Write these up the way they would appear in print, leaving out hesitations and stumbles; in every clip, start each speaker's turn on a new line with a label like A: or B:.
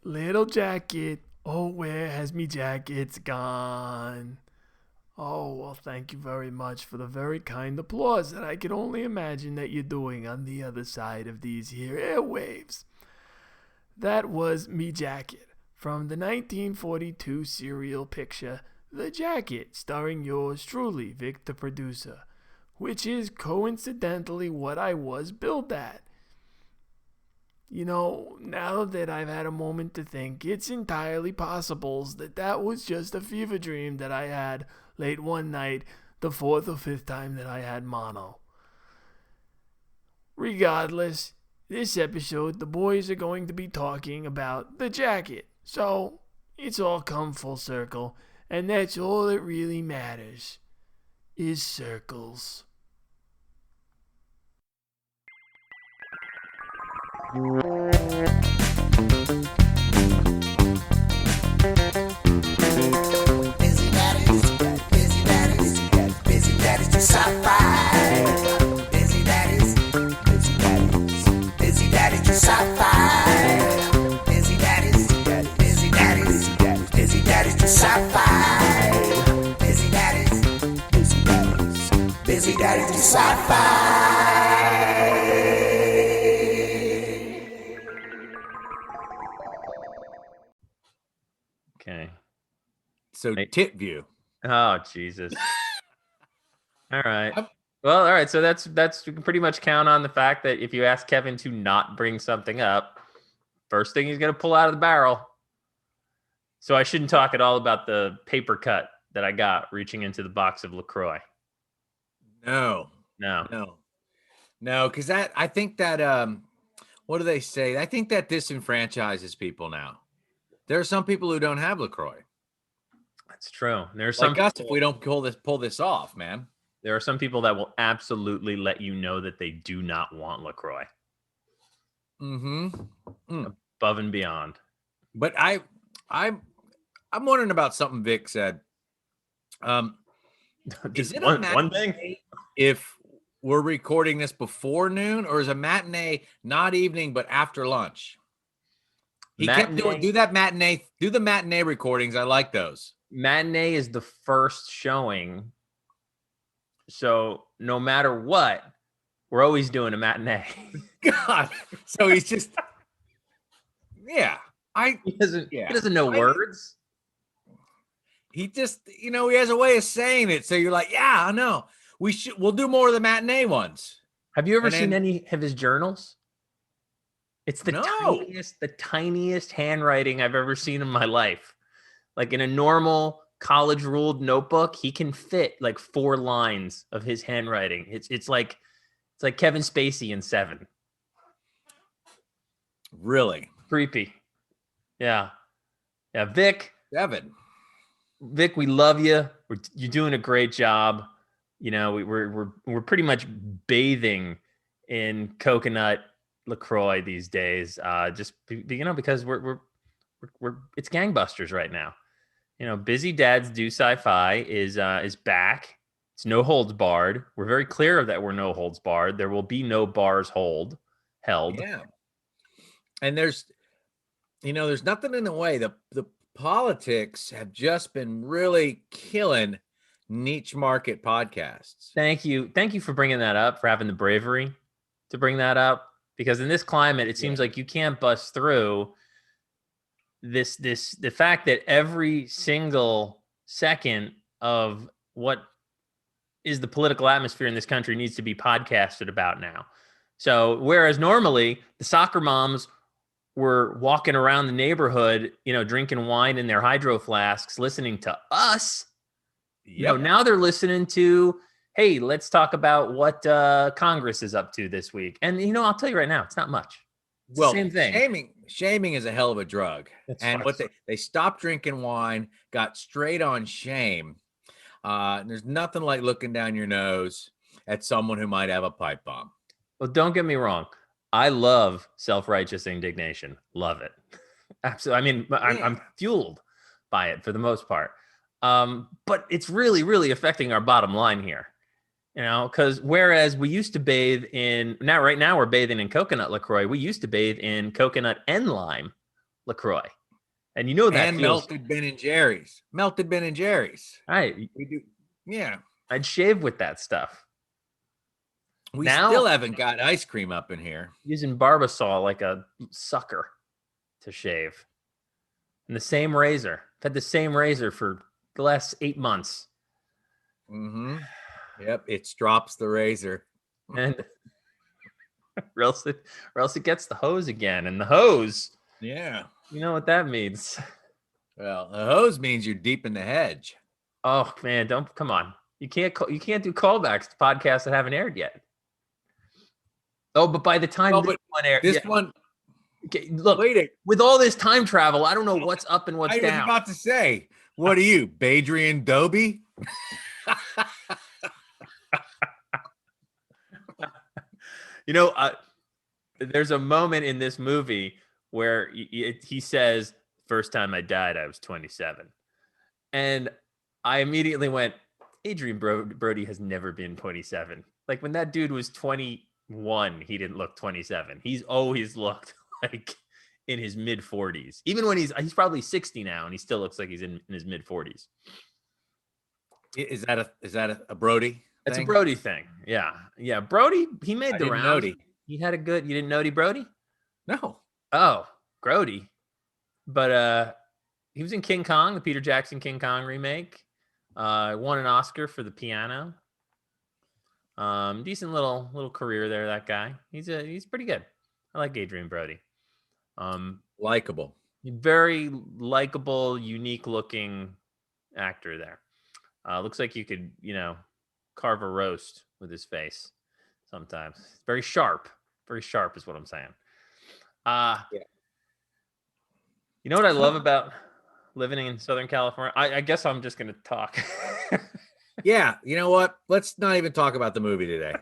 A: little jacket. Oh, where has me jackets gone? Oh, well, thank you very much for the very kind applause that I can only imagine that you're doing on the other side of these here airwaves. That was Me Jacket from the 1942 serial picture The Jacket, starring yours truly, Vic the producer, which is coincidentally what I was billed at. You know, now that I've had a moment to think, it's entirely possible that was just a fever dream that I had late one night, the fourth or fifth time that I had mono. Regardless, this episode, the boys are going to be talking about The Jacket. So, it's all come full circle, and that's all that really matters, is circles.
B: Busy daddies do sci-fi. Busy daddies do sci-fi. Busy daddies do sci-fi. Busy daddies do sci-fi.
C: Okay.
D: So tip view.
C: Oh, Jesus. All right. Well, all right. So that's you can pretty much count on the fact that if you ask Kevin to not bring something up, first thing he's going to pull out of the barrel. So I shouldn't talk at all about the paper cut that I got reaching into the box of LaCroix.
D: No. Because I think that what do they say? I think that disenfranchises people now. There are some people who don't have LaCroix.
C: That's true. There's
D: like
C: some
D: us if we don't pull this off, man.
C: There are some people that will absolutely let you know that they do not want LaCroix. Above and beyond.
D: But I'm wondering about something Vic said. Is it
C: one thing?
D: If we're recording this before noon, or is a matinee not evening but after lunch? He kept doing do the matinee recordings. I like those.
C: Matinee is the first showing. So no matter what, we're always doing a matinee.
D: God. So he's just
C: he doesn't know words.
D: He just, he has a way of saying it. So you're like, yeah, I know. We'll do more of the matinee ones.
C: Have you ever seen any of his journals? It's the tiniest handwriting I've ever seen in my life. Like in a normal college ruled notebook, he can fit like 4 lines of his handwriting. It's like Kevin Spacey in Seven.
D: Really
C: creepy. Yeah. Vic, we love you. You're doing a great job. We're pretty much bathing in coconut LaCroix these days. Just because we're it's gangbusters right now. Busy Dads Do Sci-Fi is back. It's no holds barred. We're very clear that we're no holds barred. There will be no bars held.
D: Yeah. And there's nothing in the way. The politics have just been really killing niche market podcasts.
C: Thank you for bringing that up, for having the bravery to bring that up, because in this climate, it seems like you can't bust through the fact that every single second of what is the political atmosphere in this country needs to be podcasted about now. So whereas normally the soccer moms were walking around the neighborhood, drinking wine in their hydro flasks, listening to us, now they're listening to, hey, let's talk about what Congress is up to this week. And, I'll tell you right now, it's not much. It's the same thing.
D: Shaming is a hell of a drug.
C: That's
D: and
C: fun.
D: what they stopped drinking wine, got straight on shame. There's nothing like looking down your nose at someone who might have a pipe bomb.
C: Well, don't get me wrong. I love self-righteous indignation. Love it. Absolutely. I mean, I'm fueled by it for the most part. But it's really, really affecting our bottom line here. Because whereas we used to right now we're bathing in coconut LaCroix. We used to bathe in coconut and lime LaCroix. And you know that
D: And
C: feels
D: melted Ben and Jerry's. Melted Ben and Jerry's.
C: right.
D: We do. Yeah.
C: I'd shave with that stuff.
D: We
C: Now-
D: still haven't got ice cream up in here.
C: Using Barbasol like a sucker to shave. And the same razor. I've had the same razor for the last 8 months.
D: Mm-hmm. Yep. It drops the razor.
C: And or else it gets the hose again. And the hose,
D: Yeah.
C: you know what that means.
D: Well, the hose means you're deep in the hedge.
C: Oh man, don't come on. You can't do callbacks to podcasts that haven't aired yet. Oh, but by the time
D: Oh,
C: this
D: but
C: one aired,
D: This
C: yeah,
D: one,
C: okay, look,
D: wait,
C: with all this time travel, I don't know what's up and what's
D: I was
C: down.
D: about to say, what are you, Badrian Dobie?
C: You know, there's a moment in this movie where he says, "First time I died, I was 27," and I immediately went, "Adrian Brody has never been 27. Like when that dude was 21, he didn't look 27. He's always looked like in his mid 40s. Even when he's probably 60 now, and he still looks like he's in his mid 40s.
D: Is that a Brody?
C: That's
D: thing?
C: a Brody thing. Yeah. Brody, he made
D: I
C: the
D: didn't
C: rounds.
D: know
C: He had a good. You didn't know Brody?
D: No.
C: Oh, Grody. But he was in King Kong, the Peter Jackson King Kong remake. Won an Oscar for the piano. Decent little career there, that guy. He's pretty good. I like Adrian Brody.
D: Likeable.
C: Very likable, unique looking actor there. Looks like you could, carve a roast with his face sometimes. Very sharp is what I'm saying.
D: Yeah.
C: You know what I love about living in Southern California? I guess I'm just going to talk.
D: Yeah. You know what? Let's not even talk about the movie today.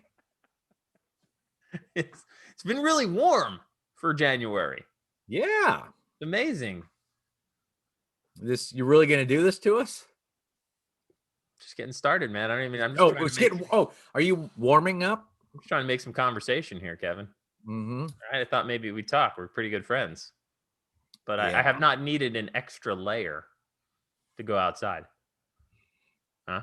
C: It's been really warm for January.
D: Yeah.
C: Amazing.
D: You're really going to do this to us?
C: Just getting started, man. I'm just
D: Are you warming up?
C: I'm just trying to make some conversation here, Kevin.
D: Mm-hmm.
C: All right, I thought maybe we'd talk. We're pretty good friends. But
D: Yeah.
C: I have not needed an extra layer to go outside. Huh?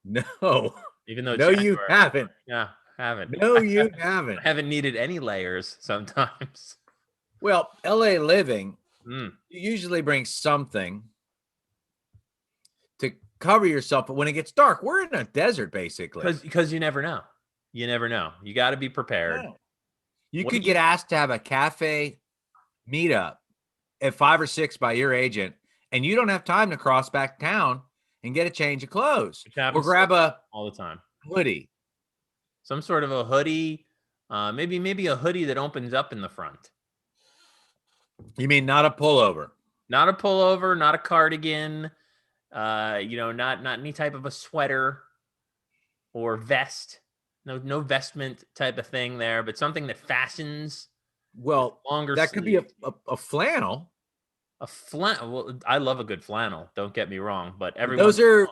D: No.
C: Even though
D: No, you
C: January-
D: haven't.
C: Yeah, haven't.
D: No, you haven't.
C: I haven't needed any layers sometimes.
D: Well, LA living,
C: Mm.
D: you usually bring something to cover yourself. But when it gets dark, we're in a desert, basically.
C: Because you never know. You never know. You got to be prepared.
D: No. You
C: What
D: could
C: do you-
D: get asked to have a cafe meetup at 5 or 6 by your agent, and you don't have time to cross back town and get a change of clothes
C: Which
D: or
C: happens
D: grab a
C: all the time.
D: hoodie.
C: Some sort of a hoodie, maybe a hoodie that opens up in the front.
D: You mean not a pullover?
C: Not a pullover, not a cardigan, not any type of a sweater or vest. No vestment type of thing there, but something that fastens.
D: Well,
C: Longer
D: that could be
C: sleeve.
D: a flannel.
C: A flannel. Well, I love a good flannel. Don't get me wrong, but
D: Those are,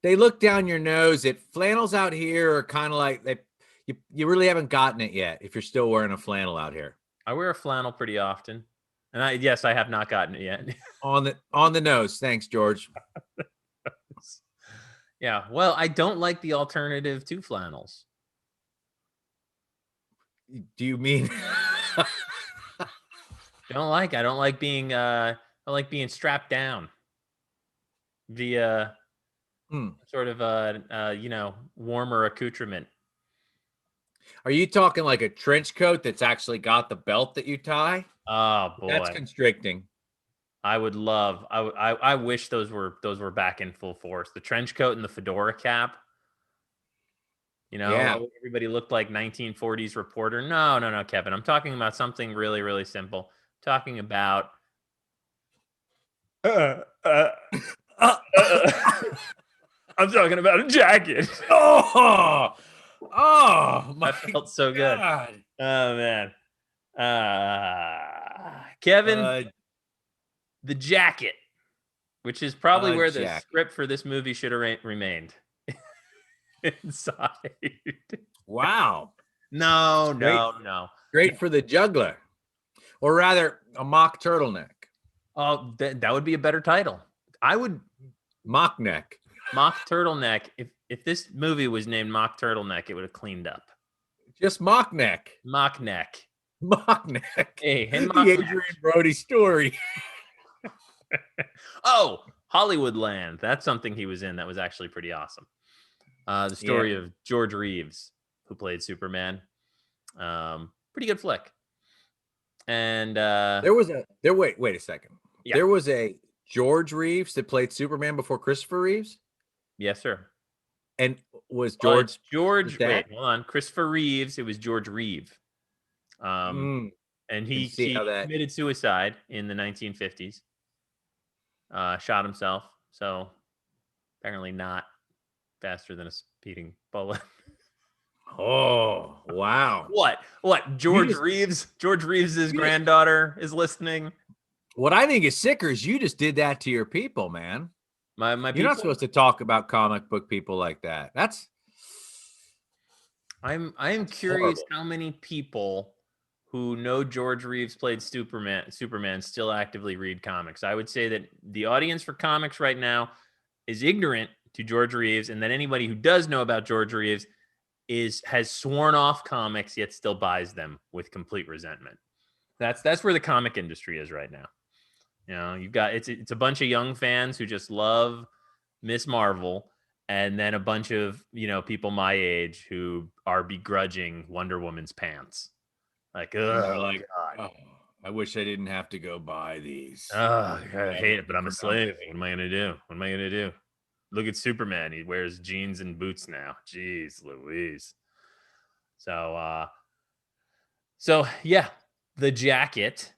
D: they look down your nose. Flannels out here are kind of like you really haven't gotten it yet if you're still wearing a flannel out here.
C: I wear a flannel pretty often, and I have not gotten it yet.
D: On the nose. Thanks, George.
C: Yeah. Well, I don't like the alternative to flannels.
D: Do you mean
C: I don't like being strapped down via sort of warmer accoutrement.
D: Are you talking like a trench coat that's actually got the belt that you tie?
C: Oh boy,
D: That's constricting.
C: I would love. I wish those were back in full force. The trench coat and the fedora cap.
D: Yeah.
C: Everybody looked like 1940s reporter. No, Kevin. I'm talking about something really, really simple. I'm talking about. I'm talking about a jacket.
D: Oh, my
C: That felt so good.
D: God.
C: Oh man, Kevin, the jacket, which is probably where the
D: jacket.
C: script for this movie should have remained. Inside.
D: Wow.
C: No.
D: Great for the juggler, or rather, a mock turtleneck.
C: Oh, that would be a better title. I would
D: Mock neck.
C: Mock Turtleneck. If this movie was named Mock Turtleneck, it would have cleaned up.
D: Just mock neck.
C: Mock Neck.
D: Mock neck.
C: Hey, and
D: The
C: Mock Neck.
D: Adrian Brody story.
C: Oh, Hollywoodland. That's something he was in that was actually pretty awesome. The story of George Reeves, who played Superman. Pretty good flick. And
D: wait a second.
C: Yeah.
D: There was a George Reeves that played Superman before Christopher Reeves,
C: yes, sir.
D: and was
C: Well,
D: George
C: it's George.
D: his dad?
C: Wait, hold on. Christopher Reeves. It was George Reeve. And he
D: see how that-
C: committed suicide in the 1950s. Shot himself. So apparently not faster than a speeding bullet.
D: Oh, wow.
C: What? George
D: just-
C: Reeves? George Reeves'
D: just-
C: granddaughter is listening.
D: What I think is sicker is you just did that to your people, man.
C: My
D: You're
C: people,
D: not supposed to talk about comic book people like that. That's
C: I am curious
D: horrible.
C: how many people who know George Reeves played Superman still actively read comics. I would say that the audience for comics right now is ignorant to George Reeves, and that anybody who does know about George Reeves has sworn off comics yet still buys them with complete resentment. That's where the comic industry is right now. You know, you've got it's a bunch of young fans who just love Miss Marvel, and then a bunch of, people my age who are begrudging Wonder Woman's pants. Like, God.
D: oh, I wish I didn't have to go buy these.
C: I hate it, but I'm a slave. What am I gonna do? Look at Superman. He wears jeans and boots now. Jeez Louise. So yeah, the jacket.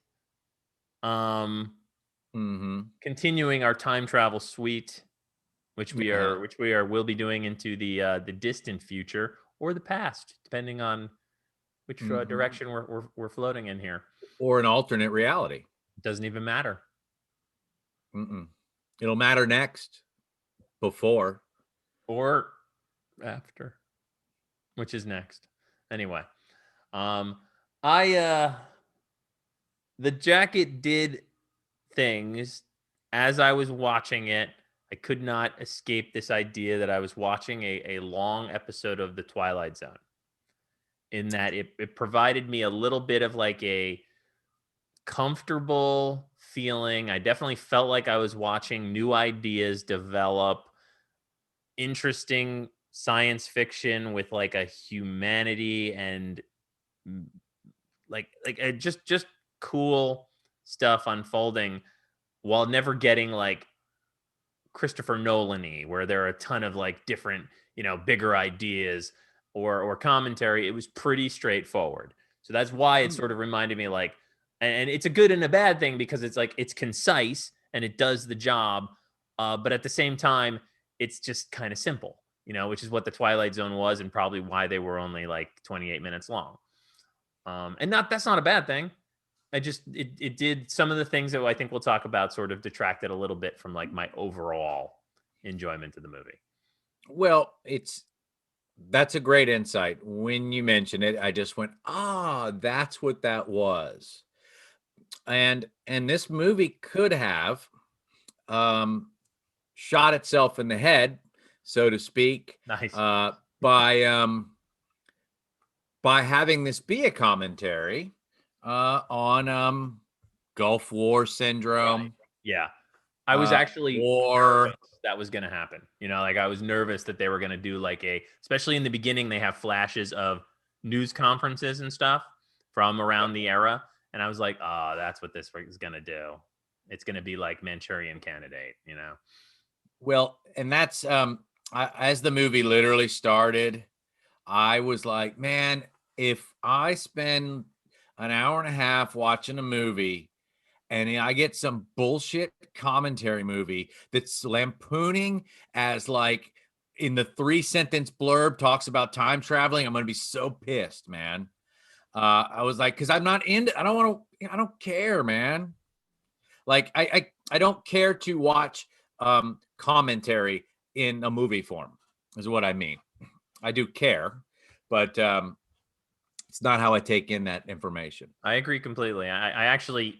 C: Continuing our time travel suite, which we'll be doing into the distant future or the past, depending on which direction we're floating in here.
D: Or an alternate reality.
C: It doesn't even matter.
D: It'll matter next, before,
C: or after, which is next. Anyway, the jacket did things as I was watching it. I could not escape this idea that I was watching a long episode of The Twilight Zone, in that it provided me a little bit of like a comfortable feeling. I definitely felt like I was watching new ideas develop, interesting science fiction with like a humanity and just cool stuff unfolding, while never getting like Christopher Nolan-y, where there are a ton of like different, bigger ideas or commentary. It was pretty straightforward. So that's why it sort of reminded me like, and it's a good and a bad thing, because it's like, it's concise and it does the job. But at the same time, it's just kind of simple, which is what the Twilight Zone was, and probably why they were only like 28 minutes long. And that's not a bad thing. It did some of the things that I think we'll talk about sort of detracted a little bit from like my overall enjoyment of the movie.
D: Well, that's a great insight. When you mentioned it, I just went, that's what that was. And this movie could have shot itself in the head, so to speak.
C: Nice.
D: By having this be a commentary on Gulf War syndrome.
C: Right. Yeah. I was actually nervous that was going to happen. Like I was nervous that they were going to do like especially in the beginning, they have flashes of news conferences and stuff from around the era. And I was like, that's what this is going to do. It's going to be like Manchurian Candidate,
D: Well, and that's, as the movie literally started, I was like, man, if I spend an hour and a half watching a movie and I get some bullshit commentary movie that's lampooning as like in the 3-sentence blurb talks about time traveling, I'm going to be so pissed, man. I was like, cause I'm not into, I don't care, man. Like I don't care to watch commentary in a movie form is what I mean. I do care, but it's not how I take in that information.
C: I agree completely. I actually,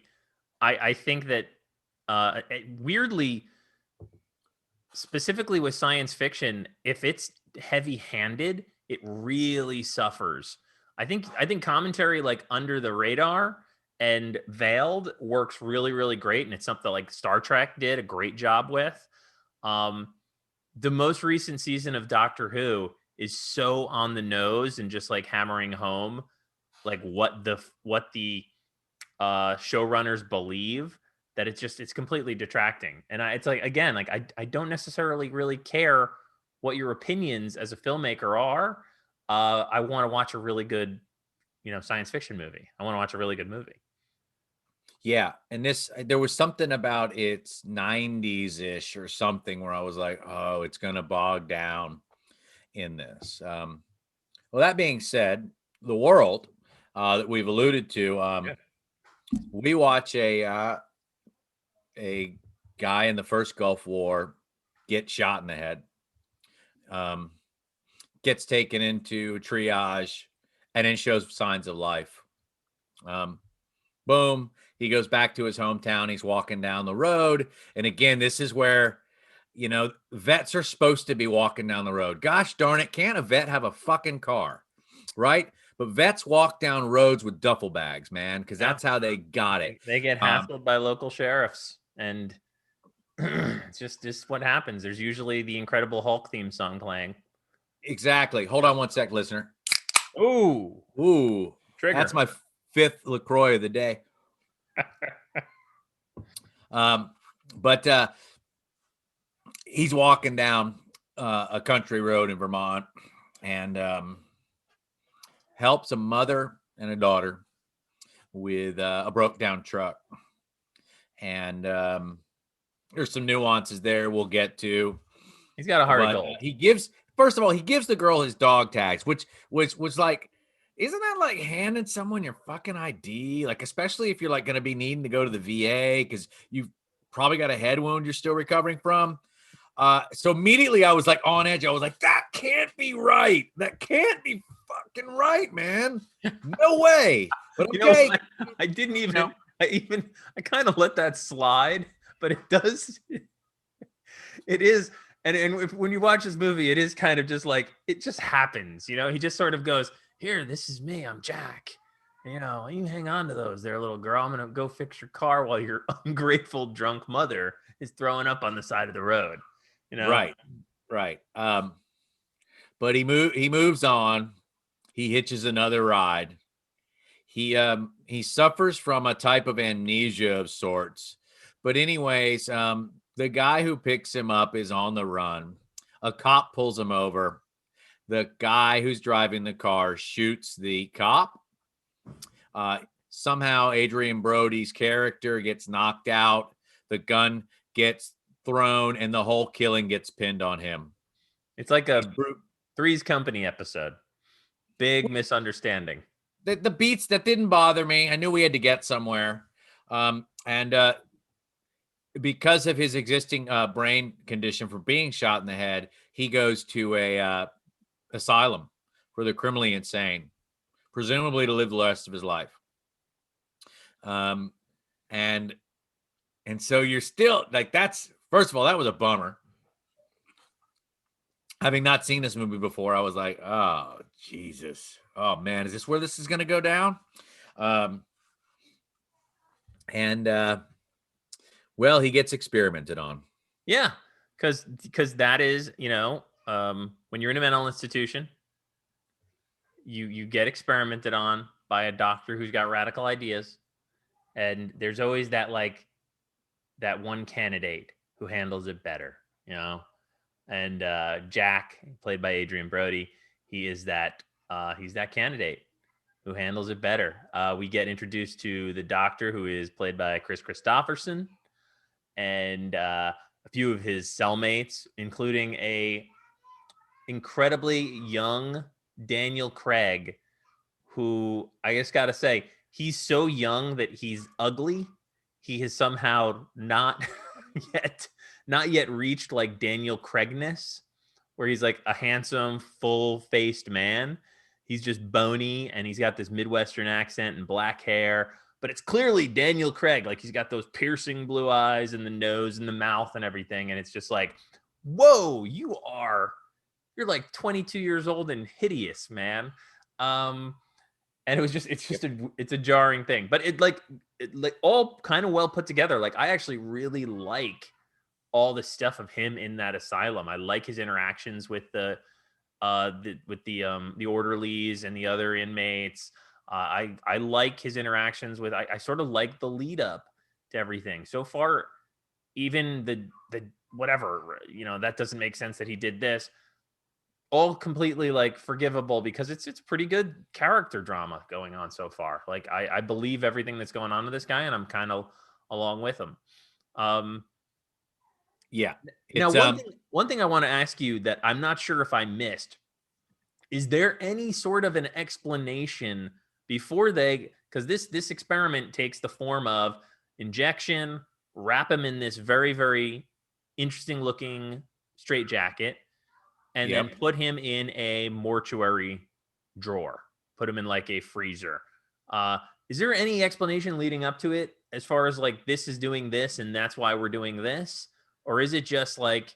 C: I think that weirdly, specifically with science fiction, if it's heavy-handed, it really suffers. I think commentary like Under the Radar and Veiled works really, really great, and it's something like Star Trek did a great job with. The most recent season of Doctor Who is so on the nose and just like hammering home like what the showrunners believe, that it's completely detracting. And it's like, again, like I don't necessarily really care what your opinions as a filmmaker are. I want to watch a really good, science fiction movie. I want to watch a really good movie.
D: Yeah, and there was something about its 90s-ish or something where I was like, oh, it's gonna bog down in this. Well, that being said, the world that we've alluded to, we watch a guy in the first Gulf War get shot in the head, gets taken into triage, and then shows signs of life. Boom. He goes back to his hometown. He's walking down the road. And again, this is where, vets are supposed to be walking down the road. Gosh darn it. Can't a vet have a fucking car? Right? But vets walk down roads with duffel bags, man, because that's how they got it.
C: They get hassled by local sheriffs. And it's just what happens. There's usually the Incredible Hulk theme song playing.
D: Exactly. Hold on one sec, listener.
C: Ooh. Trigger.
D: That's my 5th LaCroix of the day. But he's walking down a country road in Vermont and helps a mother and a daughter with a broke down truck. And there's some nuances there we'll get to.
C: He's got a heart of gold.
D: He gives the girl his dog tags, which was like, isn't that like handing someone your fucking ID? Like, especially if you're like going to be needing to go to the VA because you've probably got a head wound you're still recovering from. So immediately I was like on edge. I was like, that can't be right. That can't be fucking right, man. No way. But okay.
C: I didn't even, I kind of let that slide, but it does. It is. And when you watch this movie, it is kind of just like, it just happens, he just sort of goes, here, this is me. I'm Jack. You hang on to those there, little girl. I'm going to go fix your car while your ungrateful drunk mother is throwing up on the side of the road.
D: Right. But he moves on. He hitches another ride. He suffers from a type of amnesia of sorts. But anyways, the guy who picks him up is on the run. A cop pulls him over. The guy who's driving the car shoots the cop. Somehow Adrian Brody's character gets knocked out. The gun gets thrown and the whole killing gets pinned on him.
C: It's like a Three's Company episode. Big misunderstanding.
D: The beats that didn't bother me. I knew we had to get somewhere. And because of his existing brain condition for being shot in the head, he goes to a asylum for the criminally insane, presumably to live the rest of his life. And so you're still like, that's, first of all, that was a bummer. Having not seen this movie before, I was like, oh, Jesus. Oh, man, is this where this is going to go down? Well, he gets experimented on.
C: Yeah, because that is, when you're in a mental institution, you get experimented on by a doctor who's got radical ideas, and there's always that one candidate who handles it better, And Jack, played by Adrian Brody, he's that candidate who handles it better. We get introduced to the doctor, who is played by Chris Christopherson, and a few of his cellmates, including a incredibly young Daniel Craig, who I just got to say, he's so young that he's ugly. He has somehow not yet reached like Daniel Craigness, where he's like a handsome, full-faced man. He's just bony, and he's got this Midwestern accent and black hair. but it's clearly Daniel Craig. Like he's got those piercing blue eyes and the nose and the mouth and everything. And it's just like, whoa, you're like 22 years old and hideous, man. And it's a jarring thing, but it all kind of well put together. Like I actually really like all the stuff of him in that asylum. I like his interactions with the orderlies and the other inmates. I like his interactions with, I sort of like the lead up to everything so far. Even the whatever, that doesn't make sense that he did this. All completely like forgivable because it's pretty good character drama going on so far. Like I believe everything that's going on to this guy, and I'm kind of along with him.
D: Yeah.
C: Now, one thing I want to ask you that I'm not sure if I missed, is there any sort of an explanation before because this experiment takes the form of injection, wrap him in this very, very interesting looking straitjacket, and then put him in a mortuary drawer, put him in like a freezer. Is there any explanation leading up to it as far as like, this is doing this and that's why we're doing this? Or is it just like,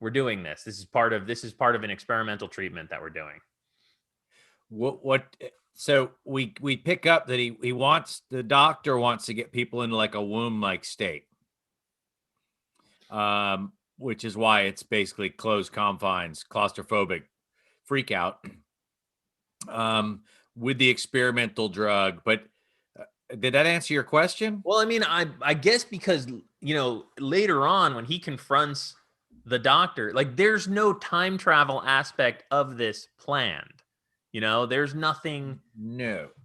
C: we're doing this? This is part of an experimental treatment that we're doing.
D: So we pick up that the doctor wants to get people into like a womb-like state. Which is why it's basically closed confines, claustrophobic freak out with the experimental drug. But did that answer your question?
C: Well, I mean, I guess because, later on when he confronts the doctor, like there's no time travel aspect of this planned. There's nothing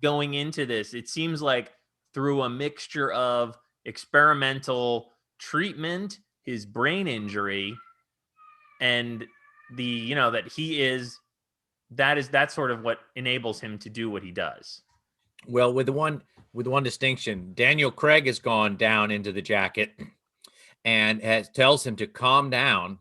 C: going into this. It seems like through a mixture of experimental treatment, his brain injury, and that's sort of what enables him to do what he does.
D: Well, with the one distinction, Daniel Craig has gone down into the jacket and tells him to calm down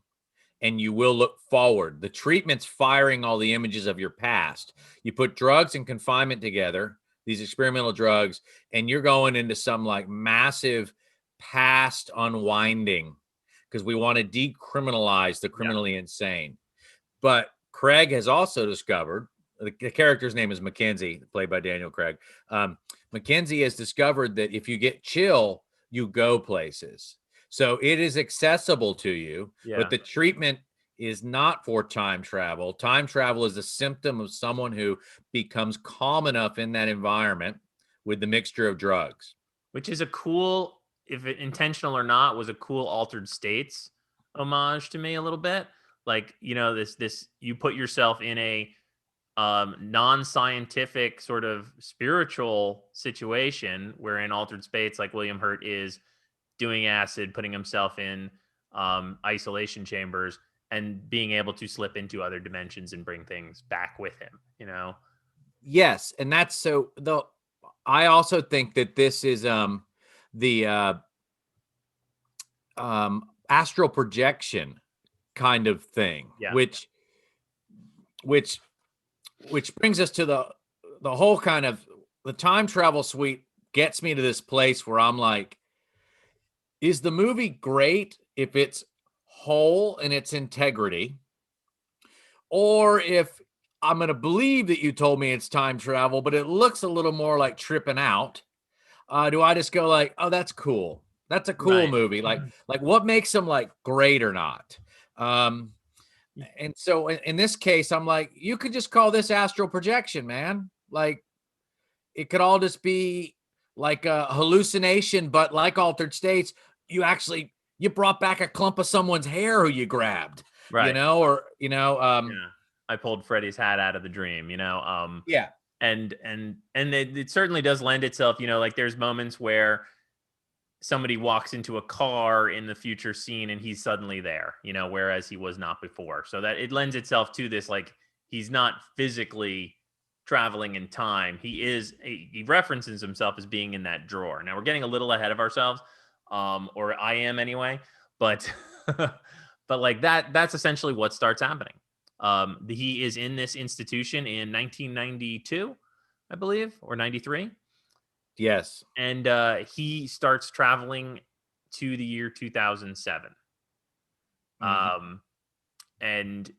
D: and you will look forward. The treatment's firing all the images of your past. You put drugs and confinement together, these experimental drugs, and you're going into some like massive past unwinding, because we want to decriminalize the criminally insane. But Craig has also discovered, the character's name is Mackenzie, played by Daniel Craig. Mackenzie has discovered that if you get chill, you go places. So it is accessible to you, but the treatment is not for time travel. Time travel is a symptom of someone who becomes calm enough in that environment with the mixture of drugs.
C: Which is a cool, if it intentional or not, was a cool Altered States homage to me a little bit. Like, this you put yourself in a non-scientific sort of spiritual situation where in Altered States, like William Hurt is doing acid, putting himself in isolation chambers and being able to slip into other dimensions and bring things back with him,
D: Yes. And that's so I also think that this is the astral projection kind of thing, which brings us to the whole kind of the time travel suite gets me to this place where I'm like, is the movie great if it's whole in its integrity, or if I'm going to believe that you told me it's time travel, but it looks a little more like tripping out? Do I just go like, oh, that's cool. That's a cool movie. Like what makes them like great or not? And so in this case, I'm like, you could just call this astral projection, man. Like it could all just be like a hallucination, but like Altered States, you brought back a clump of someone's hair who you grabbed,
C: right?
D: I
C: pulled Freddy's hat out of the dream,
D: yeah.
C: And it certainly does lend itself, like there's moments where somebody walks into a car in the future scene and he's suddenly there, whereas he was not before. So that it lends itself to this, like he's not physically traveling in time. He references himself as being in that drawer. Now we're getting a little ahead of ourselves, or I am anyway, but like that's essentially what starts happening. He is in this institution in 1992, I believe, or 93.
D: Yes.
C: And he starts traveling to the year 2007.
D: Mhm.
C: And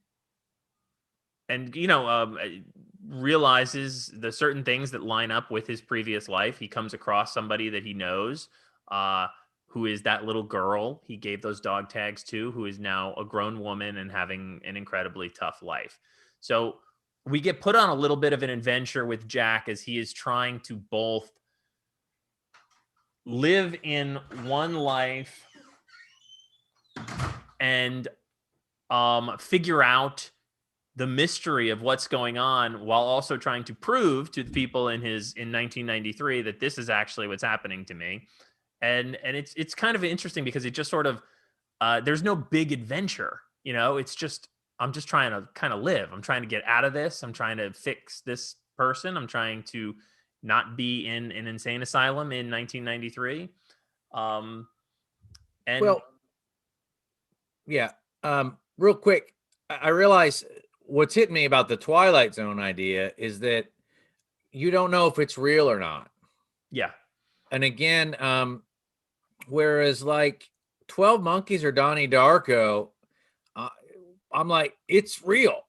C: realizes the certain things that line up with his previous life. He comes across somebody that he knows, uh, who is that little girl he gave those dog tags to, who is now a grown woman and having an incredibly tough life. So we get put on a little bit of an adventure with Jack as he is trying to both live in one life and figure out the mystery of what's going on, while also trying to prove to the people in 1993 that this is actually what's happening to me. And it's kind of interesting because it just sort of there's no big adventure, it's just, I'm just trying to kind of live. I'm trying to get out of this. I'm trying to fix this person. I'm trying to not be in an insane asylum in 1993. And
D: Well, yeah. Real quick, I realize what's hitting me about the Twilight Zone idea is that you don't know if it's real or not.
C: yeah,
D: And again, whereas like 12 Monkeys or Donnie Darko, uh, I'm like, it's real.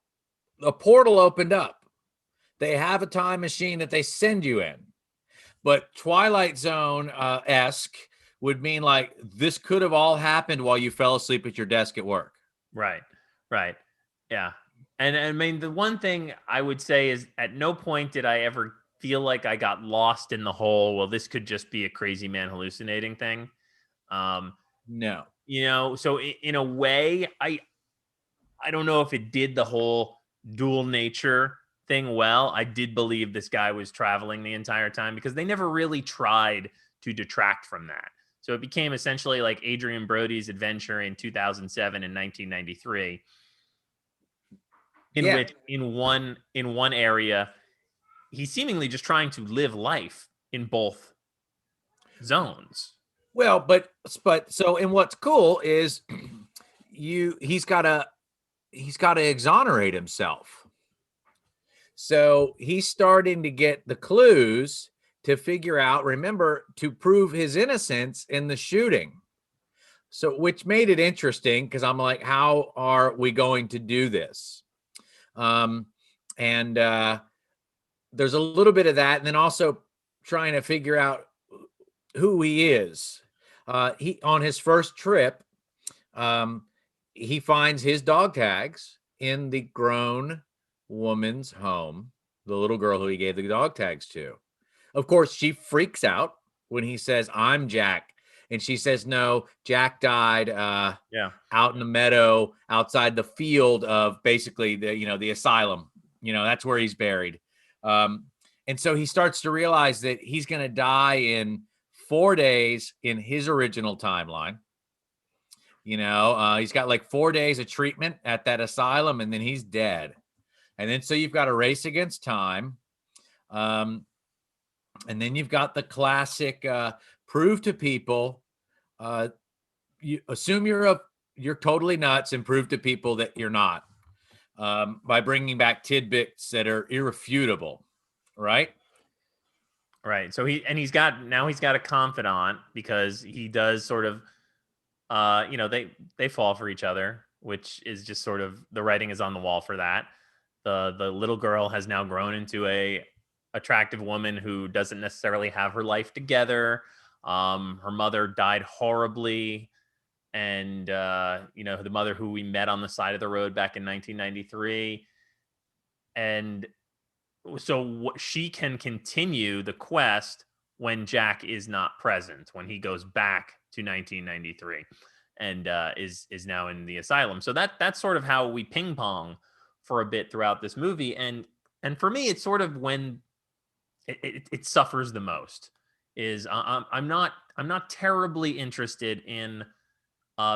D: The portal opened up. They have a time machine that they send you in. But Twilight Zone esque would mean like this could have all happened while you fell asleep at your desk at work.
C: right, right. Yeah. And I mean, the one thing I would say is at no point did I ever feel like I got lost in the whole, well, this could just be a crazy man hallucinating thing. Um,
D: No.
C: so in a way, I don't know if it did the whole dual nature thing well. I did believe this guy was traveling the entire time because they never really tried to detract from that. So it became essentially like Adrian Brody's adventure in 2007 and 1993, in
D: Yeah.
C: which in one area he's seemingly just trying to live life in both zones.
D: Well, but so and what's cool is he's got to exonerate himself. So he's starting to get the clues to figure out, remember, to prove his innocence in the shooting. So, which made it interesting because I'm like, how are we going to do this? And there's a little bit of that. And then also trying to figure out who he is. He on his first trip, um, he finds his dog tags in the grown woman's home, the little girl who he gave the dog tags to. Of course, she freaks out when he says, "I'm Jack." And she says, "No, Jack died
C: Yeah.
D: out in the meadow outside the field of basically the asylum. That's where he's buried." And so he starts to realize that he's going to die in 4 days in his original timeline. He's got like 4 days of treatment at that asylum, and then he's dead. And then so you've got a race against time. And then you've got the classic prove to people, you assume you're totally nuts and prove to people that you're not, by bringing back tidbits that are irrefutable, right?
C: Right. So he's got a confidant because he does sort of they fall for each other, which is just sort of the writing is on the wall for that. The little girl has now grown into a attractive woman who doesn't necessarily have her life together. Her mother died horribly, and the mother who we met on the side of the road back in 1993, and so she can continue the quest when Jack is not present, when he goes back to 1993 and is now in the asylum. So that's sort of how we ping pong for a bit throughout this movie, and for me, it's sort of when it suffers the most. Is I'm not terribly interested in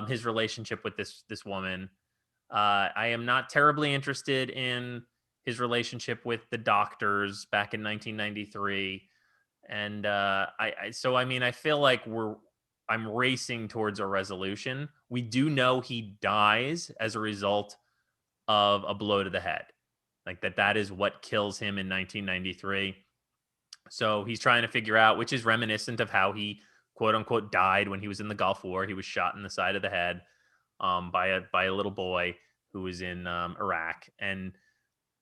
C: his relationship with this woman. I am not terribly interested in his relationship with the doctors back in 1993. And I feel like I'm racing towards a resolution. We do know he dies as a result of a blow to the head. Like that is what kills him in 1993. So he's trying to figure out, which is reminiscent of how he quote unquote died when he was in the Gulf War. He was shot in the side of the head by a little boy who was in Iraq. And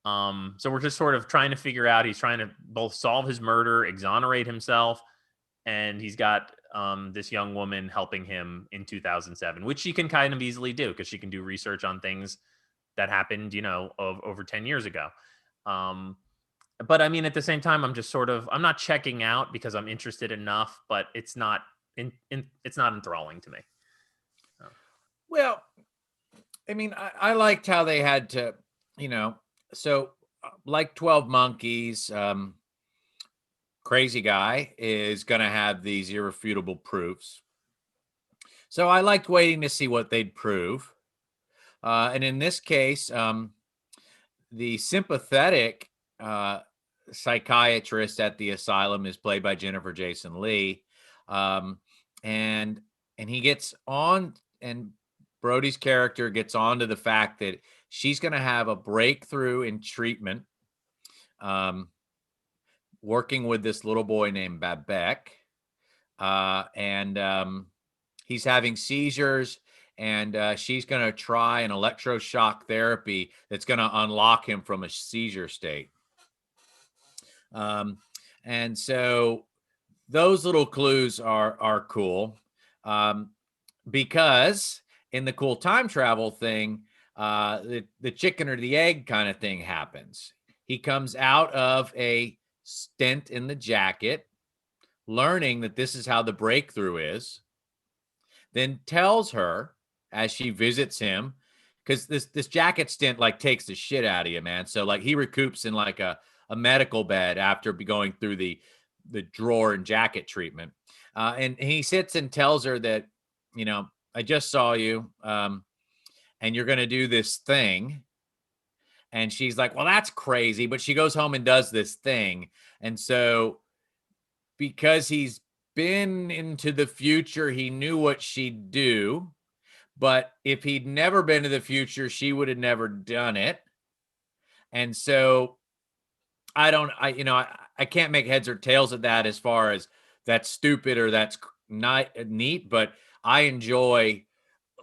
C: so we're just sort of trying to figure out, he's trying to both solve his murder, exonerate himself, and he's got this young woman helping him in 2007, which she can kind of easily do because she can do research on things that happened, over 10 years ago. But I mean, at the same time, I'm not checking out because I'm interested enough, but it's not it's not enthralling to me.
D: Well, I mean, I liked how they had to, so like 12 Monkeys, crazy guy is going to have these irrefutable proofs. So I liked waiting to see what they'd prove. And in this case, the sympathetic psychiatrist at the asylum is played by Jennifer Jason Leigh. And he gets on, and Brody's character gets on to the fact that she's going to have a breakthrough in treatment, working with this little boy named Babek. And he's having seizures, and she's going to try an electroshock therapy that's going to unlock him from a seizure state. And so those little clues are cool, because in the cool time travel thing, the chicken or the egg kind of thing happens. He comes out of a stint in the jacket, learning that this is how the breakthrough is, then tells her as she visits him, because this jacket stint like takes the shit out of you, man. So like he recoups in like a medical bed after going through the drawer and jacket treatment. And he sits and tells her that, I just saw you, and you're going to do this thing. And she's like, well, that's crazy. But she goes home and does this thing. And so because he's been into the future, he knew what she'd do. But if he'd never been to the future, she would have never done it. And so I can't make heads or tails of that as far as that's stupid or that's not neat, but I enjoy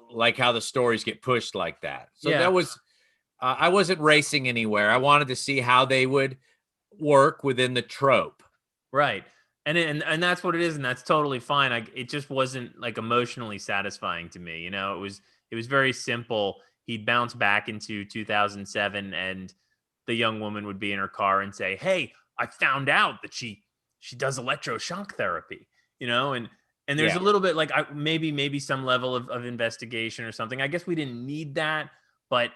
D: like how the stories get pushed like that. So that was, I wasn't racing anywhere. I wanted to see how they would work within the trope.
C: Right. And that's what it is. And that's totally fine. It just wasn't like emotionally satisfying to me. It was very simple. He'd bounce back into 2007 and the young woman would be in her car and say, hey, I found out that she does electroshock therapy, and there's a little bit like maybe some level of investigation or something. I guess we didn't need that, but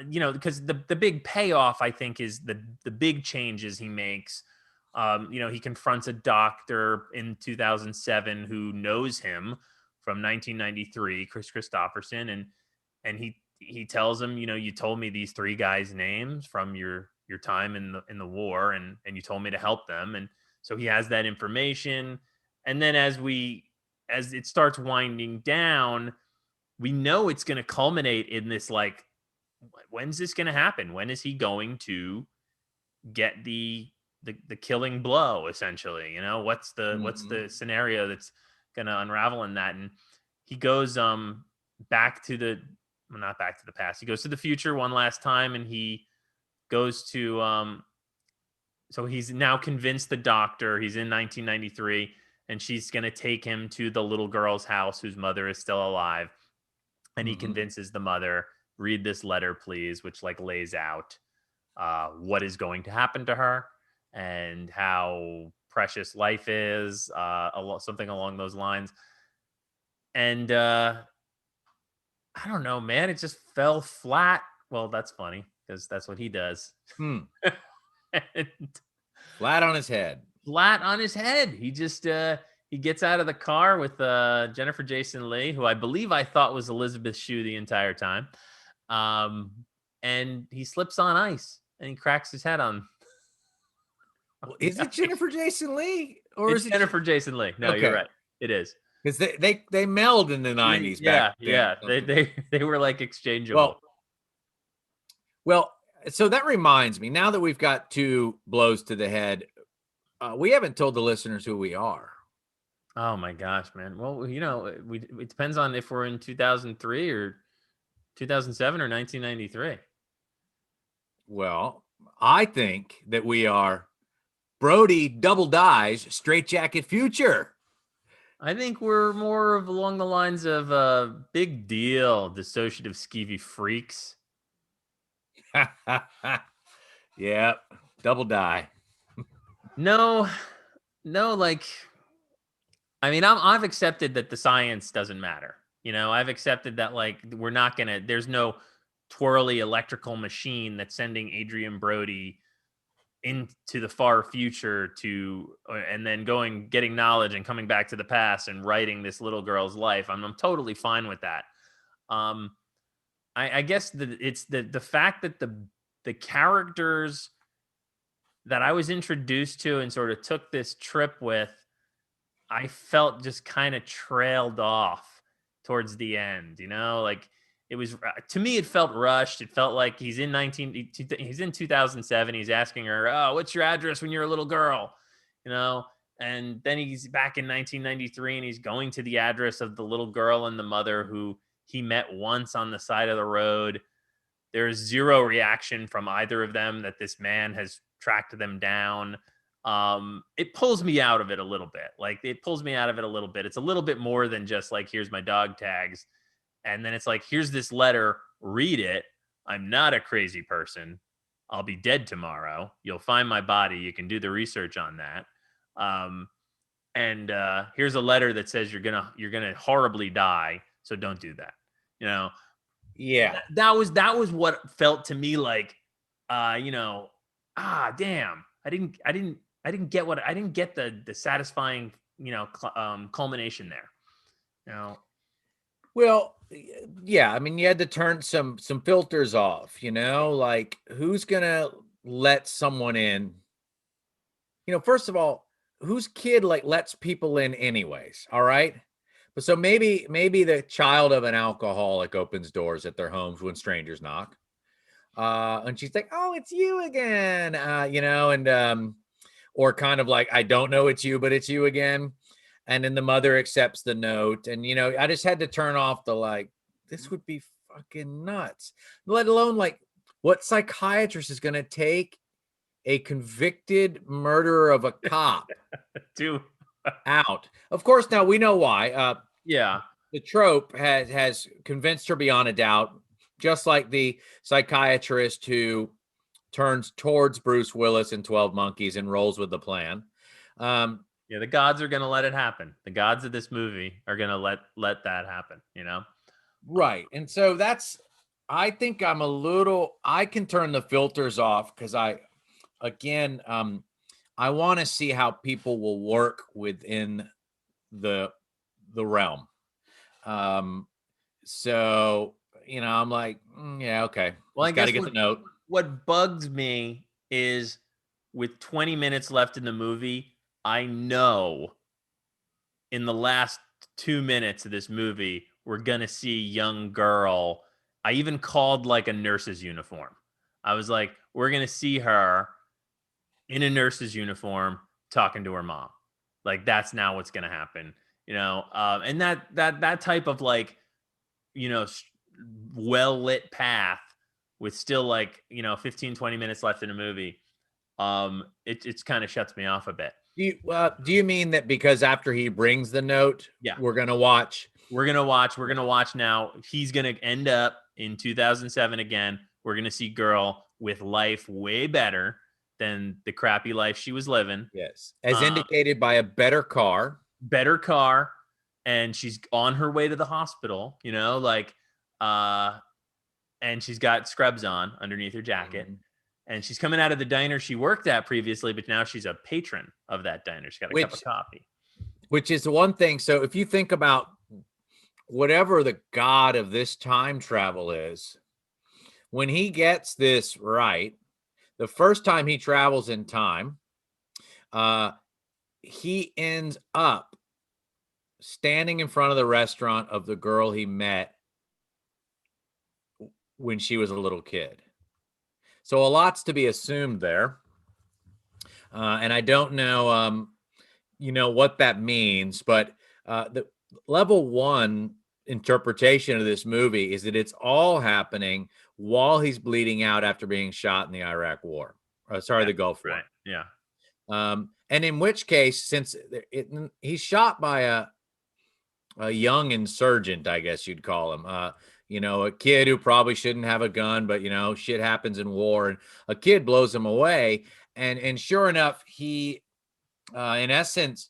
C: because the big payoff, I think, is the big changes he makes. He confronts a doctor in 2007 who knows him from 1993, Chris Christopherson, and he tells him, you told me these three guys' names from your time in the war, and you told me to help them, and so he has that information. And then as it starts winding down, we know it's going to culminate in this like, when's this going to happen? When is he going to get the killing blow? Essentially, what's the scenario that's going to unravel in that? And he goes back to not back to the past. He goes to the future one last time, and he goes to so he's now convinced the doctor. He's in 1993, and she's going to take him to the little girl's house whose mother is still alive. And he convinces the mother, read this letter, please, which like lays out what is going to happen to her and how precious life is, something along those lines. And I don't know, man, it just fell flat. Well, that's funny because that's what he does.
D: Flat on his head.
C: Flat on his head. He just he gets out of the car with Jennifer Jason Leigh, who I believe I thought was Elizabeth Shue the entire time. And he slips on ice and he cracks his head on.
D: Well, is it Jennifer Jason Leigh
C: is it Jennifer Jason Leigh? No, okay. You're right. It is.
D: Because they meld in the 90s.
C: Yeah. They were like exchangeable.
D: Well, so that reminds me, now that we've got two blows to the head, We haven't told the listeners who we are.
C: Oh my gosh, man. Well, it depends on if we're in 2003 or 2007 or 1993.
D: Well, I think that we are Brody Double Dies Straightjacket Future.
C: I think we're more of along the lines of big deal, dissociative skeevy freaks.
D: Yep, double die.
C: No, like, I mean, I've accepted that the science doesn't matter. I've accepted that, like, there's no twirly electrical machine that's sending Adrian Brody into the far future and then getting knowledge and coming back to the past and writing this little girl's life. I'm totally fine with that. I guess that it's the fact that the characters that I was introduced to and sort of took this trip with, I felt just kind of trailed off towards the end, like it was, to me, it felt rushed. It felt like he's in 2007. He's asking her, "Oh, what's your address when you're a little girl?" And then he's back in 1993 and he's going to the address of the little girl and the mother who he met once on the side of the road. There's zero reaction from either of them that this man has tracked them down. It pulls me out of it a little bit. It's a little bit more than just like, here's my dog tags. And then it's like, here's this letter, read it. I'm not a crazy person. I'll be dead tomorrow. You'll find my body. You can do the research on that. And here's a letter that says you're gonna horribly die. So don't do that.
D: Yeah.
C: That was what felt to me like, damn. I didn't get the satisfying, culmination there.
D: Well, yeah. I mean, you had to turn some filters off. Like who's gonna let someone in? First of all, whose kid like lets people in anyways? All right. But so maybe the child of an alcoholic opens doors at their homes when strangers knock. And she's like, "Oh, it's you again," or kind of like, "I don't know it's you, but it's you again." And then the mother accepts the note. And, I just had to turn off the, like, this would be fucking nuts. Let alone, like, what psychiatrist is going to take a convicted murderer of a cop out? Of course, now we know why.
C: Yeah.
D: The trope has convinced her beyond a doubt, just like the psychiatrist who turns towards Bruce Willis in 12 Monkeys and rolls with the plan.
C: Yeah, the gods are going to let it happen. The gods of this movie are going to let that happen,
D: Right. And so I think I can turn the filters off because I want to see how people will work within the realm. So, I'm like, yeah, okay.
C: Well, I
D: got to
C: guess
D: get the note.
C: What bugs me is with 20 minutes left in the movie, I know in the last 2 minutes of this movie, we're going to see a young girl. I even called like a nurse's uniform. I was like, we're going to see her in a nurse's uniform talking to her mom. Like, that's now what's going to happen, and that type of like, well-lit path with still like, 15, 20 minutes left in a movie. It's kind of shuts me off a bit.
D: Do you mean that because after he brings the note,
C: yeah,
D: we're going to watch
C: now. He's going to end up in 2007 again. We're going to see girl with life way better than the crappy life she was living.
D: Yes. As indicated by a better car.
C: And she's on her way to the hospital, and she's got scrubs on underneath her jacket. Mm-hmm. And she's coming out of the diner she worked at previously, but now she's a patron of that diner. She's got a cup of coffee.
D: Which is the one thing. So if you think about whatever the god of this time travel is, when he gets this right, the first time he travels in time, he ends up standing in front of the restaurant of the girl he met when she was a little kid. So a lot's to be assumed there. And I don't know, what that means, but the level one interpretation of this movie is that it's all happening while he's bleeding out after being shot in the Iraq War. Sorry,
C: Yeah,
D: the Gulf War.
C: right. Yeah.
D: And in which case, since he's shot by a young insurgent, I guess you'd call him, a kid who probably shouldn't have a gun, but shit happens in war, and a kid blows him away, and sure enough, he, in essence,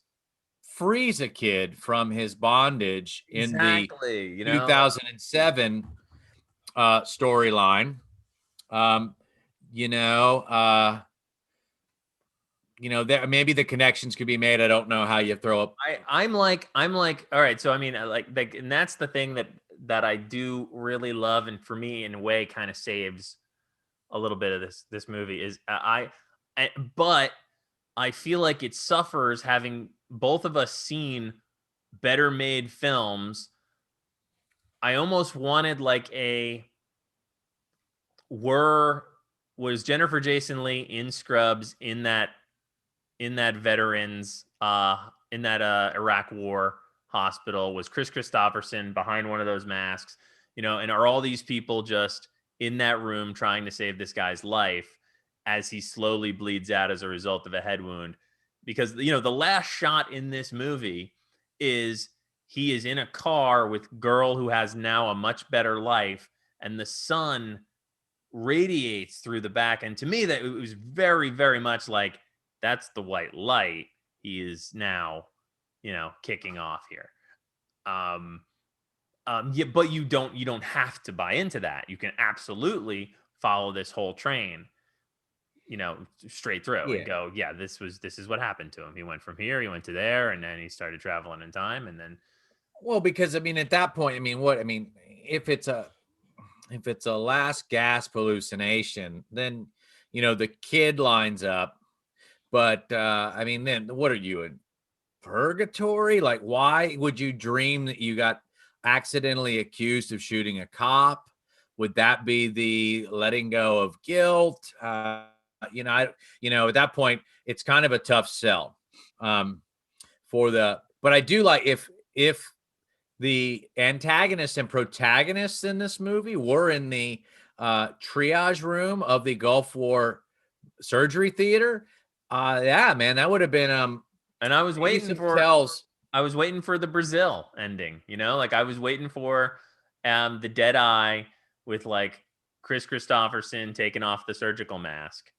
D: frees a kid from his bondage in the
C: Exactly.
D: 2007 storyline. Um, you know, uh, there maybe the connections could be made. I don't know how you throw up.
C: I'm like, all right. So I mean, and that's the thing that I do really love, and for me, in a way, kind of saves a little bit of this movie is but I feel like it suffers having both of us seen better made films. I almost wanted like was Jennifer Jason Leigh in Scrubs in that veterans in that Iraq War hospital? Was Chris Christopherson behind one of those masks? And are all these people just in that room trying to save this guy's life as he slowly bleeds out as a result of a head wound? Because the last shot in this movie is he is in a car with girl who has now a much better life, and the sun radiates through the back. And to me, that it was very, very much like, that's the white light. He is now, kicking off here. Yeah, but you don't have to buy into that. You can absolutely follow this whole train, straight through and go, yeah, this is what happened to him. He went from here, he went to there, and then he started traveling in time, and then.
D: Well, because at that point, if it's a last gasp hallucination, then the kid lines up. But then what are you in purgatory? Like, why would you dream that you got accidentally accused of shooting a cop? Would that be the letting go of guilt? At that point, it's kind of a tough sell. But I do like if the antagonists and protagonists in this movie were in the triage room of the Gulf War surgery theater. Yeah, man, that would have been
C: and I was waiting for the Brazil ending, like I was waiting for the dead eye with like Chris Christopherson taking off the surgical mask.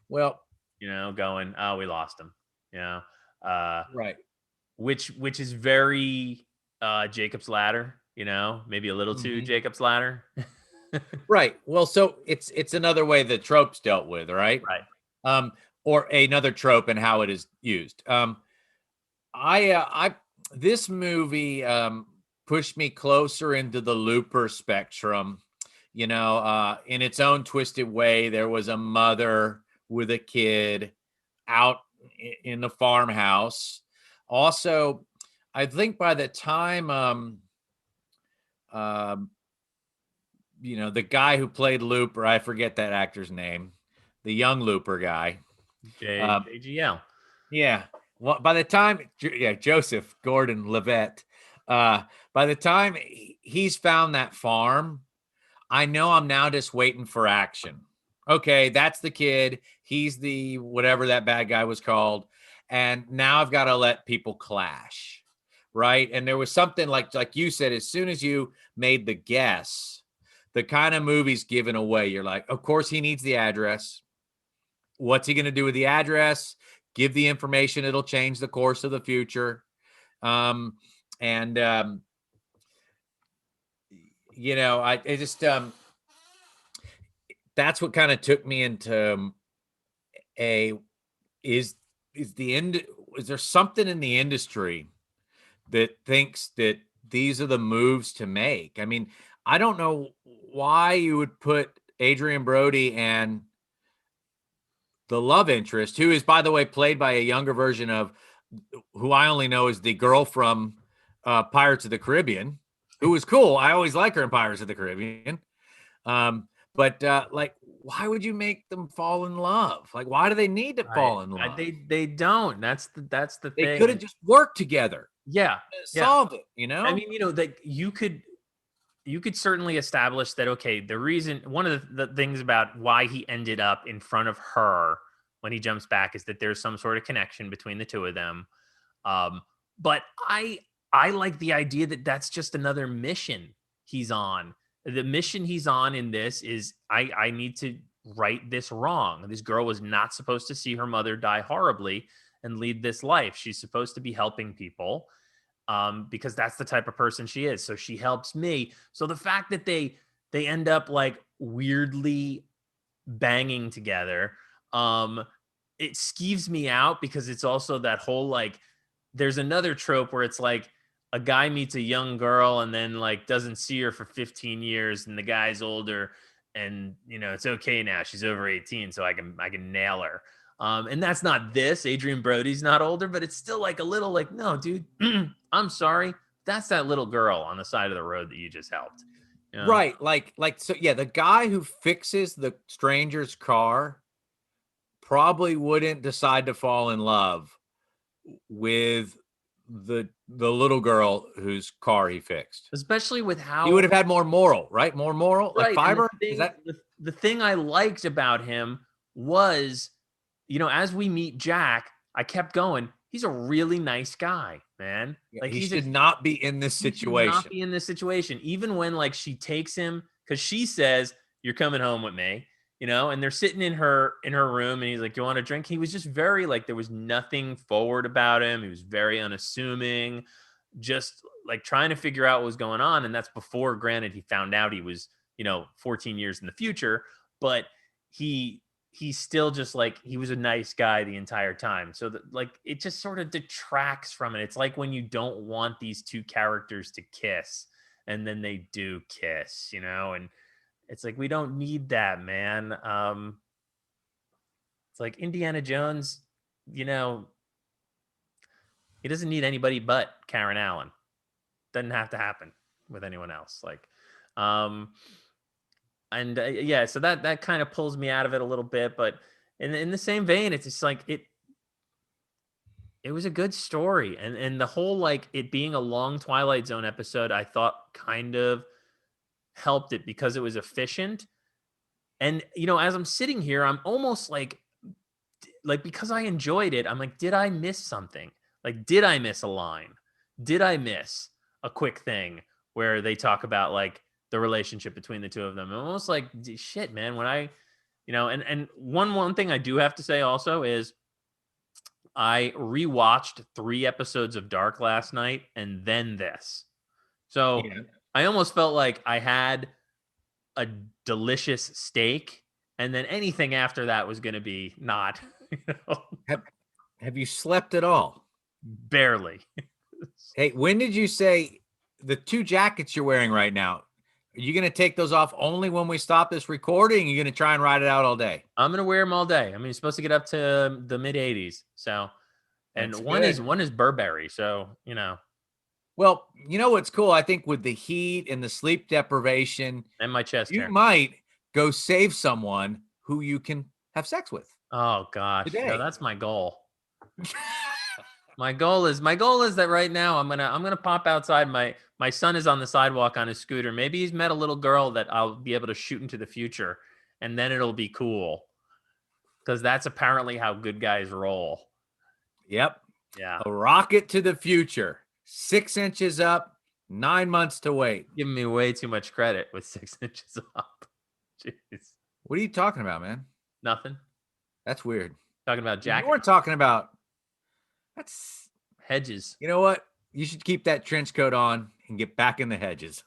D: Well,
C: going, oh, we lost him.
D: Right.
C: Which is very Jacob's Ladder, maybe a little too Jacob's Ladder.
D: Right. Well, so it's another way the trope's dealt with, right?
C: Right.
D: Or another trope and how it is used. This movie pushed me closer into the Looper spectrum. In its own twisted way, there was a mother with a kid out in the farmhouse. Also, I think by the time the guy who played Looper, I forget that actor's name, the young Looper guy.
C: JGL.
D: Yeah. Well, by the time, Joseph Gordon-Levitt, by the time he's found that farm, I know I'm now just waiting for action. Okay, that's the kid. He's the whatever that bad guy was called. And now I've got to let people clash. Right. And there was something like you said, as soon as you made the guess, the kind of movie's given away. You're like, of course, he needs the address. What's he going to do with the address? Give the information. It'll change the course of the future. I just, that's what kind of took me into is there something in the industry that thinks that these are the moves to make? I mean, I don't know why you would put Adrian Brody and the love interest, who is, by the way, played by a younger version of who I only know is the girl from Pirates of the Caribbean, who was cool. I always like her in Pirates of the Caribbean. But like, why would you make them fall in love? Like, why do they need to fall in love?
C: They don't. That's the
D: They
C: thing.
D: could have just worked together,
C: Yeah.
D: solved it.
C: I mean, that you could certainly establish that, okay, the reason, one of the things about why he ended up in front of her when he jumps back is that there's some sort of connection between the two of them. But I like the idea that that's just another mission he's on. The mission he's on in this is I need to right this wrong. This girl was not supposed to see her mother die horribly and lead this life. She's supposed to be helping people, because that's the type of person she is. So she helps me. So the fact that they end up like weirdly banging together, it skeeves me out, because it's also that whole like, there's another trope where it's like a guy meets a young girl and then like doesn't see her for 15 years, and the guy's older, and it's okay now, she's over 18, so I can nail her. And that's not this. Adrian Brody's not older, but it's still like a little like, no, dude, I'm sorry. That's that little girl on the side of the road that you just helped.
D: Right. Like, so yeah, the guy who fixes the stranger's car probably wouldn't decide to fall in love with the little girl whose car he fixed.
C: Especially with how
D: he would have had more moral, right? More moral,
C: right.
D: like fiber.
C: The thing I liked about him was, as we meet Jack, I kept going, he's a really nice guy, man.
D: Yeah,
C: Like
D: he should not be in this situation.
C: He should not be in this situation. Even when like she takes him, because she says, "You're coming home with me," and they're sitting in her room, and he's like, "You want a drink?" He was just very like, there was nothing forward about him. He was very unassuming, just like trying to figure out what was going on. And that's before, granted, he found out he was 14 years in the future, but he's still just like, he was a nice guy the entire time. So that, like, it just sort of detracts from it. It's like when you don't want these two characters to kiss and then they do kiss, and it's like, we don't need that, man. It's like Indiana Jones, he doesn't need anybody but Karen Allen. Doesn't have to happen with anyone else. Like, and yeah, so that kind of pulls me out of it a little bit. But in the same vein, it's just like it was a good story, and the whole like it being a long Twilight Zone episode, I thought kind of helped it because it was efficient. And as I'm sitting here, I'm almost like because I enjoyed it, I'm like, did I miss something? Like, did I miss a line? Did I miss a quick thing where they talk about like the relationship between the two of them? I'm almost like, shit, man. When I, and one thing I do have to say also is I rewatched 3 episodes of Dark last night and then this. So yeah. I almost felt like I had a delicious steak, and then anything after that was going to be not.
D: Have you slept at all?
C: Barely.
D: Hey, when did you say the 2 jackets you're wearing right now, are you going to take those off only when we stop this recording? You're going to try and ride it out all day?
C: I'm going to wear them all day. I mean, you're supposed to get up to the mid 80s. So, and one is Burberry. So,
D: Well, what's cool? I think with the heat and the sleep deprivation
C: and my chest
D: you
C: hair,
D: might go save someone who you can have sex with.
C: Oh gosh, no, that's my goal. My goal is that right now I'm gonna pop outside. My son is on the sidewalk on his scooter. Maybe he's met a little girl that I'll be able to shoot into the future, and then it'll be cool. Because that's apparently how good guys roll.
D: Yep.
C: Yeah.
D: A rocket to the future. 6 inches up, 9 months to wait.
C: Giving me way too much credit with 6 inches up. Jeez.
D: What are you talking about, man?
C: Nothing.
D: That's weird.
C: Talking about jacket.
D: You weren't talking about that's
C: hedges.
D: You know what? You should keep that trench coat on and get back in the hedges.